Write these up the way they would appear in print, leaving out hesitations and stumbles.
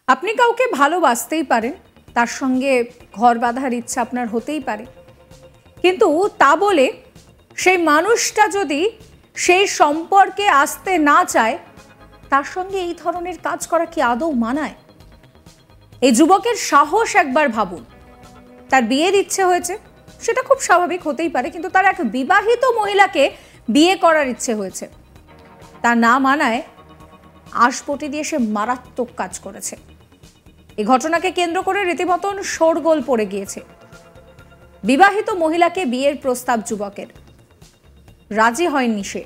আপনি কাউকে ভালোবাসতেই পারেন, তার সঙ্গে ঘর বাঁধার ইচ্ছা আপনার হতেই পারে, কিন্তু তা বলে সেই মানুষটা যদি সেই সম্পর্কে আসতে না চায়, তার সঙ্গে এই ধরনের কাজ করা কি আদৌ মানায়? এই যুবকের সাহস একবার ভাবুন। তার বিয়ের ইচ্ছে হয়েছে, সেটা খুব স্বাভাবিক, হতেই পারে, কিন্তু তার এক বিবাহিত মহিলাকে বিয়ে করার ইচ্ছে হয়েছে। তা না মানায় আশপটি দিয়ে সে মারাত্মক কাজ করেছে। এই ঘটনাকে কেন্দ্র করে রীতিমতন শোরগোল পড়ে গিয়েছে। বিবাহিত মহিলাকে বিয়ের প্রস্তাব যুবকের, রাজি হয়নি সে।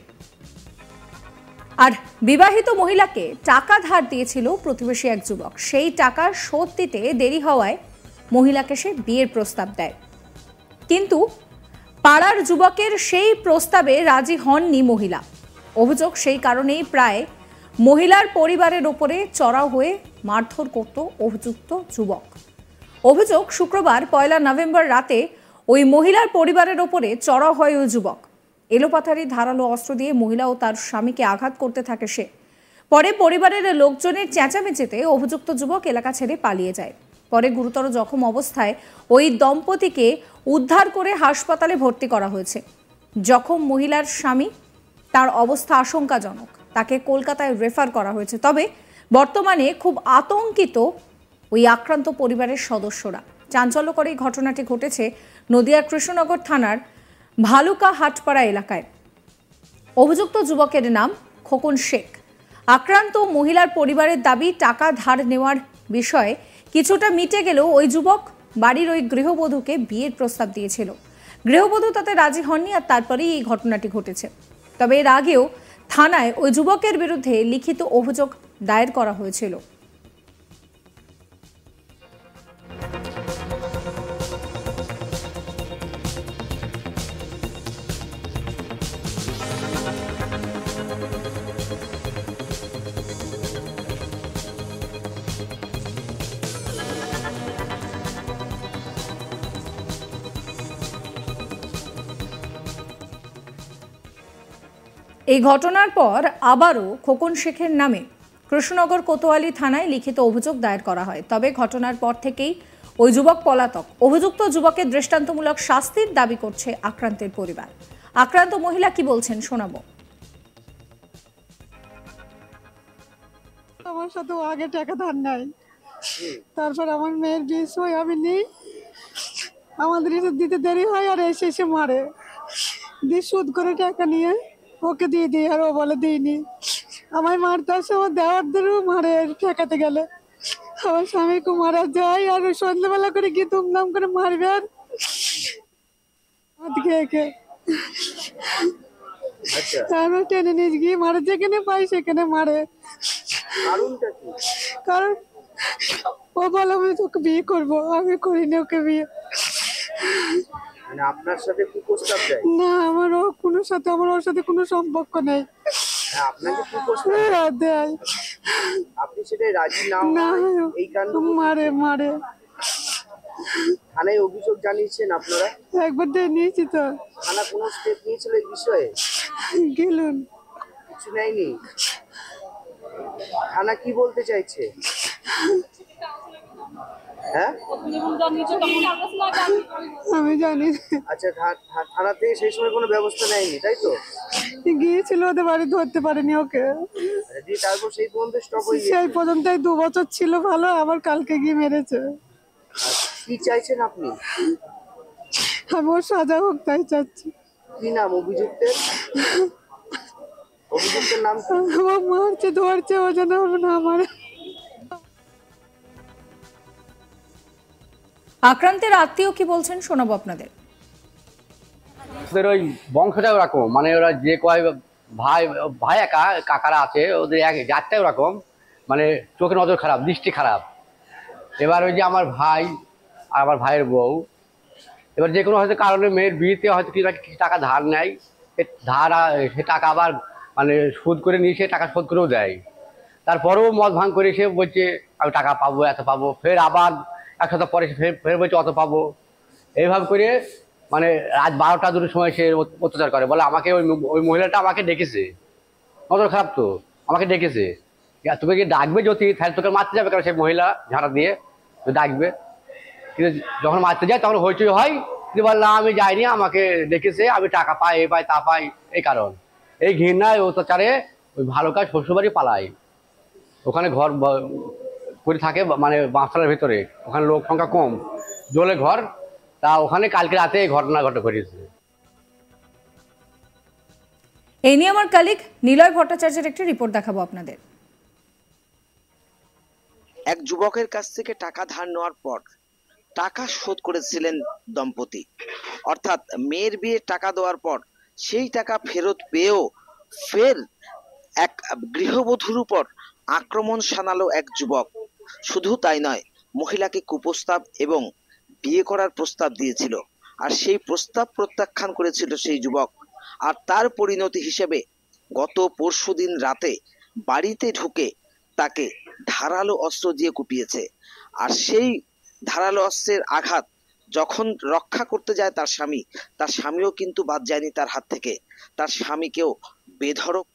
আর বিবাহিত মহিলাকে টাকা ধার দিয়েছিল প্রতিবেশী এক যুবক। সেই টাকা শোধ দিতে দেরি হওয়ায় মহিলাকে সে বিয়ের প্রস্তাব দেয়, কিন্তু পাড়ার যুবকের সেই প্রস্তাবে রাজি হননি মহিলা। অভিযোগ সেই কারণেই প্রায় মহিলার পরিবারের ওপরে চড়াও হয়ে মারধর করত অভিযুক্ত যুবক। অভিযোগ, শুক্রবার 1 নভেম্বর রাতে ওই মহিলার পরিবারের ওপরে চড়াও হয় ওই যুবক। এলোপাথারি ধারালো অস্ত্র দিয়ে মহিলা ও তার স্বামীকে আঘাত করতে থাকে সে। পরে পরিবারের লোকজনের চেঁচামেচিতে অভিযুক্ত যুবক এলাকা ছেড়ে পালিয়ে যায়। পরে গুরুতর জখম অবস্থায় ওই দম্পতিকে উদ্ধার করে হাসপাতালে ভর্তি করা হয়েছে। জখম মহিলার স্বামী, তার অবস্থা আশঙ্কাজনক, তাকে কলকাতায় রেফার করা হয়েছে। তবে বর্তমানে খুব আতঙ্কিত ওই আক্রান্ত পরিবারের সদস্যরা। চাঞ্চল্যকর এই ঘটনাটি ঘটেছে নদিয়ার কৃষ্ণনগর থানার ভালুকা হাটপাড়া এলাকায়। অভিযুক্ত যুবকের নাম খোকন শেখ। আক্রান্ত মহিলার পরিবারের দাবি, টাকা ধার নেওয়ার বিষয়ে কিছুটা মিটে গেলেও ওই যুবক বাড়ির ওই গৃহবধূকে বিয়ের প্রস্তাব দিয়েছিল। গৃহবধূ তাতে রাজি হননি, আর তারপরেই এই ঘটনাটি ঘটেছে। তবে এর আগেও থানায় ওই যুবকের বিরুদ্ধে লিখিত অভিযোগ দায়ের করা হয়েছিল। এই ঘটনার পর আবারও খোকন শেখের নামে কৃষ্ণনগর কোতোয়ালি থানায় লিখিত অভিযোগ দায়ের করা হয়। তবে ঘটনার পর থেকেই ওই যুবক পলাতক। অভিযুক্ত যুবকের দৃষ্টান্তমূলক শাস্তির দাবি করছে আক্রান্তের পরিবার। আক্রান্ত মহিলা কি বলছেন শোনাবো। আমার সাথে আগে টাকা ধার নাই, তারপর আমার মেয়ের বিয়ে হয় আমি নেই, আমাদের এসে দিতে দেরি হয় আর এসে মারে দিয়ে সুদ করে টাকা নিয়ে ওকে দিয়ে দিই, আর ও বলে দিইনি। আমার মারতে আসে, আমার দেওয়ারদেরও মারে ঠেকাতে গেলে। আমার স্বামীকে মারা যায়, আর সন্ধ্যাবেলা করে গিয়ে দুমদাম করে মারবে আর হাত খেয়ে তারপর টেনে নিয়ে গিয়ে মারে, যেখানে পাই সেখানে মারে। কারণ ও বলে আমি তোকে বিয়ে করবো, আমি করিনি ওকে বিয়ে। মানে আপনার সাথে কি প্রস্তাব দেয়? না, আমার ওর সাথে কোনো সম্পর্ক নেই। আপনাকে কি প্রস্তাব দেয়? আপনি সেটাই রাজি না এই কারণে মারে। থানায় অভিযোগ জানিয়েছেন আপনারা? একবার নিয়েছি তো। থানা কোনো স্টেপ নিয়েছিল এই বিষয়ে? গেলুন, কিছু নেয়নি। থানা কি বলতে চাইছে? হ্যাঁ, আমি জানি। আচ্ছা, থানা থেকে সেই সময় কোনো ব্যবস্থা নেয়নি, তাই তো? গিয়েছিল ওদের বাড়ি, ধরতে পারেনি ওকে। তারপর সেই পর্যন্ত স্টপ হয়ে সেই পর্যন্ত 2 বছর ছিল ভালো, আবার কালকে গিয়ে মেরেছে। কি চাইছেন আপনি? আমি ওর সাজা হোক তাই চাচ্ছি। কি নাম অভিযুক্তের? অভিযুক্তের নাম কি? ও মারছে, ধরছে, ও যেন না মারে। আক্রান্তের আত্মীয় কি বলছেন শোনাবো আপনাদের। ওদের ওই বংশটা ওরকম, মানে ওরা যে কয় ভাই একা কাকারা আছে, ওদের এক জাতটাই ওরকম, মানে চোখে নজর খারাপ, দৃষ্টি খারাপ। এবার ওই যে আমার ভাই আর আমার ভাইয়ের বউ, এবার যে কোনো হয়তো কারণে মেয়ের বিয়েতে হয়তো কিছু টাকা ধার নেয়, সে টাকা আবার মানে শোধ করে নিয়ে সে টাকা শোধ করেও দেয়। তারপরেও মদ ভাঙ করে সে বলছে আমি টাকা পাবো, এত পাবো, ফের আবার 1 সপ্তাহ পরে ফের বলছে অত পাবো। এইভাবে করে মানে রাত 12টা 2টার সময় সে অত্যাচার করে। বলে আমাকে ওই মহিলাটা আমাকে ডেকেছে, নজর খারাপ তো, আমাকে ডেকেছে, তোকে কি ডাকবে যদি, তাহলে তোকে মারতে যাবে কারণ সেই মহিলা ঝাঁটা দিয়ে ডাকবে। কিন্তু যখন মারতে যায় তখন হইচই হয়, কিন্তু বললাম আমি যাইনি, আমাকে ডেকেছে, আমি টাকা পাই, এ পাই তা পাই, এই কারণ এই ঘৃণায় অত্যাচারে ওই ভালো কাজ শ্বশুরবাড়ি পালাই, ওখানে ঘর করে থাকে, মানে বাঁশতলার ভিতরে, ওখানে লোক সংখ্যা কম, জলে ঘর, তা ওখানে কালকে রাতে এই ঘটনা ঘটেছে। এই নিয়ে আমার কালিগ নিলয় ভট্টাচার্যের একটি রিপোর্ট দেখাবো আপনাদের। এক যুবকের কাছ থেকে টাকা ধার নেওয়ার পর টাকা শোধ করেছিলেন দম্পতি, অর্থাৎ মেয়ের বিয়ে টাকা দেওয়ার পর সেই টাকা ফেরত পেয়েও ফের এক গৃহবধূর উপর আক্রমণ শানালো এক যুবক। শুধু তাই নয়, মহিলাকে কুপ্রস্তাব এবং বিয়ে করার প্রস্তাব দিয়েছিল, আর সেই প্রস্তাব প্রত্যাখ্যান করেছিল সেই যুবক। আর তার পরিণতি হিসেবে গত পরশুদিন রাতে বাড়িতে ঢুকে তাকে ধারালো অস্ত্র দিয়ে কুপিয়েছে। আর সেই ধারালো অস্ত্রের আঘাত যখন রক্ষা করতে যায় তার স্বামীও কিন্তু বাদ যায়নি তার হাত থেকে, তার স্বামীকেও বেধড়ক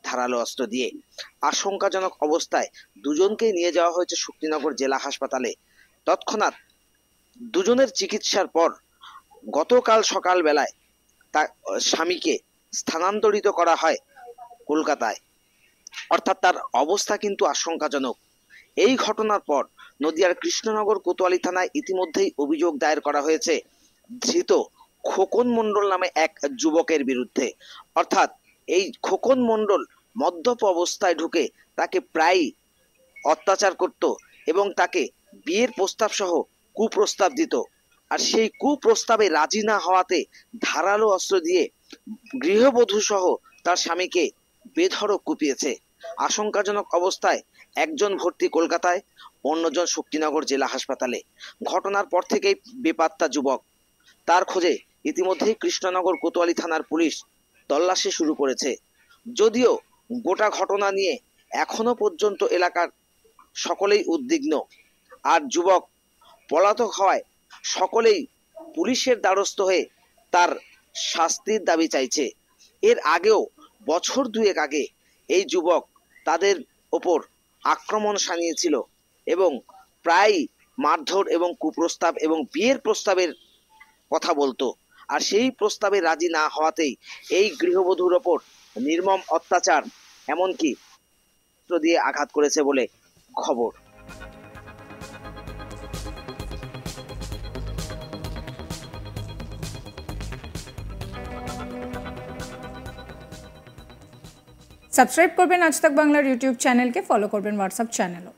ধারালো অস্ত্র দিয়ে আশঙ্কাজনক অবস্থায় দুজনকেই নিয়ে যাওয়া হয়েছে শক্তিনগর জেলা হাসপাতালে। তৎক্ষণাৎ দুজনের চিকিৎসার পর গতকাল সকাল বেলায় তার স্বামীকে স্থানান্তরিত করা হয় কলকাতায়, অর্থাৎ তার অবস্থা কিন্তু আশঙ্কাজনক। এই ঘটনার পর নদিয়ার কৃষ্ণনগর কোতোয়ালি থানায় ইতিমধ্যেই অভিযোগ দায়ের করা হয়েছে ধৃত খোকন মণ্ডল নামে এক যুবকের বিরুদ্ধে। অর্থাৎ এই খোকন মণ্ডল মদ্যপ অবস্থায় ঢুকে তাকে প্রায়ই অত্যাচার করত এবং তাকে বিয়ের প্রস্তাব সহ কুপ্রস্তাব দিত, আর সেই কুপ্রস্তাবে রাজি না হওয়াতে ধারালো অস্ত্র দিয়ে গৃহবধূ সহ তার স্বামীকে বেধড়ক কুপিয়েছে। আশঙ্কাজনক অবস্থায় একজন ভর্তি কলকাতায়, অন্যজন শক্তিনগর জেলা হাসপাতালে। ঘটনার পর থেকেই বেপাত্তা যুবক, তার খোঁজে ইতিমধ্যেই কৃষ্ণনগর কোতোয়ালি থানার পুলিশ তল্লাশি শুরু করেছে। যদিও গোটা ঘটনা নিয়ে এখনো পর্যন্ত এলাকার সকলেই উদ্বিগ্ন, আর যুবক পলাতক হওয়ায় সকলেই পুলিশের দ্বারস্থ হয়ে তার শাস্তির দাবি চাইছে। এর আগেও বছর দুয়েক আগে এই যুবক তাদের ওপর আক্রমণ শানিয়েছিল এবং প্রায় মারধর এবং কুপ্রস্তাব এবং বিয়ের প্রস্তাবের কথা বলতো, আর সেই প্রস্তাবে রাজি না হওয়াতেই এই গৃহবধূর ওপর নির্মম অত্যাচার, এমনকি অস্ত্র দিয়ে আঘাত করেছে বলে খবর। সাবস্ক্রাইব করবেন আজ তাক বাংলার ইউটিউব চ্যানেলকে, ফলো করবেন হোয়াটসঅ্যাপ চ্যানেলও।